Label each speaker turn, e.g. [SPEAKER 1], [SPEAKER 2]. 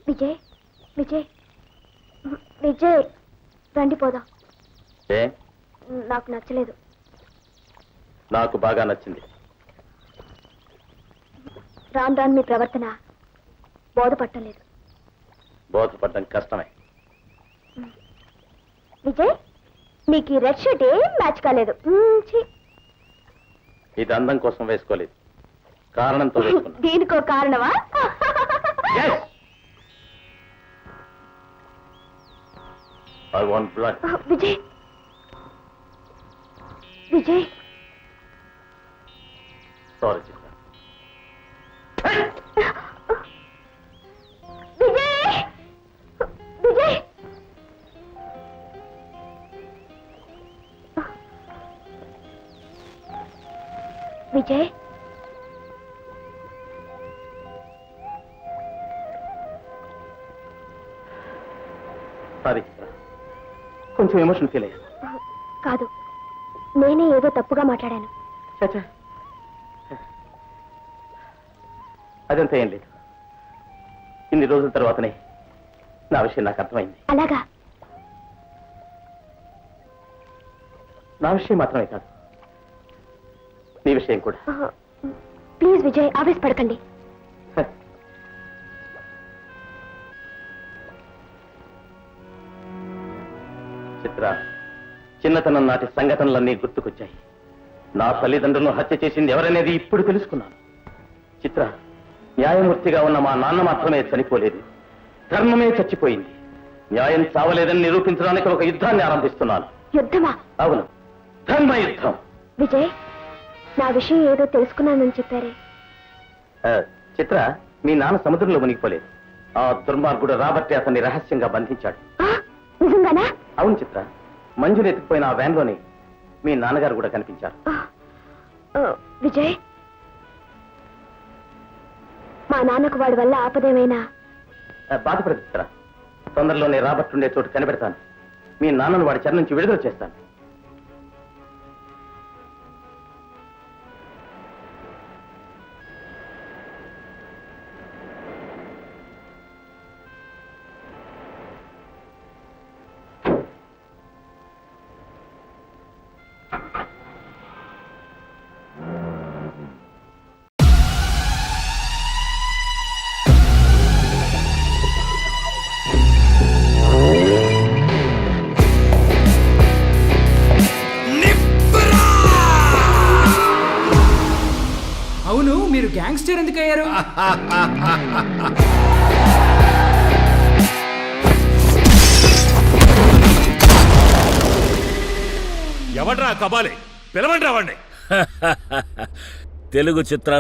[SPEAKER 1] విజయ్ విజయ్ విజయ్ రండి పోదాం.
[SPEAKER 2] ఏ
[SPEAKER 1] నాకు నచ్చలేదు.
[SPEAKER 2] నాకు బాగా నచ్చింది.
[SPEAKER 1] రాను రాను మీ ప్రవర్తన బోధపట్టలేదు.
[SPEAKER 2] బోధపడడం కష్టమే.
[SPEAKER 1] విజయ్ మీకు ఈ రెడ్ షర్ట్ ఏం మ్యాచ్ కాలేదు.
[SPEAKER 2] ఇది అందం కోసం వేసుకోలేదు, కారణంతో వేసుకున్నా.
[SPEAKER 1] దీనికో కారణమా?
[SPEAKER 2] I want blood.
[SPEAKER 1] Vijay Vijay
[SPEAKER 2] sorry Chitra.
[SPEAKER 1] Vijay Vijay Vijay
[SPEAKER 2] sorry Chitra, కొంచెం ఎమోషన్ ఫీల్ అయ్యాను.
[SPEAKER 1] కాదు, నేనే ఏదో తప్పుగా మాట్లాడాను.
[SPEAKER 2] చచ్చా, అదంతా ఏం లేదు. ఇన్ని రోజుల తర్వాతనే నా విషయం నాకు అర్థమైంది.
[SPEAKER 1] అలాగా?
[SPEAKER 2] నా విషయం మాత్రమే కాదు, నీ విషయం కూడా.
[SPEAKER 1] ప్లీజ్ విజయ్, ఆవేశపడకండి.
[SPEAKER 2] చిత్ర, చిన్నతనం నాటి సంఘటనలన్నీ గుర్తుకొచ్చాయి. నా తల్లిదండ్రులను హత్య చేసింది ఎవరనేది ఇప్పుడు తెలుసుకున్నాను. చిత్ర, న్యాయమూర్తిగా ఉన్న మా నాన్న మాత్రమే చనిపోలేదు, ధర్మమే చచ్చిపోయింది. న్యాయం చావలేదని నిరూపించడానికి ఒక యుద్ధాన్ని ఆరంభిస్తున్నాను.
[SPEAKER 1] యుద్ధమా?
[SPEAKER 2] అవును, ధర్మ యుద్ధం.
[SPEAKER 1] విజయ్, నా విషయం ఏదో తెలుసుకున్నానని చెప్పారే.
[SPEAKER 2] చిత్ర, మీ నాన్న సముద్రంలో మునిగిపోలేదు. ఆ దుర్మార్గుడు రాబట్టి అతన్ని రహస్యంగా బంధించాడు.
[SPEAKER 1] నిజంగానా?
[SPEAKER 2] అవును చిత్ర, మంజుని ఎత్తుకుపోయిన ఆ వ్యాన్లోనే మీ నాన్నగారు కూడా కనిపించారు.
[SPEAKER 1] విజయ్, మా నాన్నకు వాడి వల్ల ఆపదేమైనా?
[SPEAKER 2] బాధపడదు చిత్ర, తొందరలోనే రాబర్ట్ ఉండే చోటు కనిపెడతాను. మీ నాన్నను వాడి చెర నుంచి విడుదల చేస్తాను.
[SPEAKER 3] అవును, మీరు గ్యాంగ్స్టర్ ఎందుకు అయ్యారు?
[SPEAKER 4] ఎవడ్రా కబాలి? పిలవండి రావండి.
[SPEAKER 5] తెలుగు చిత్రాలు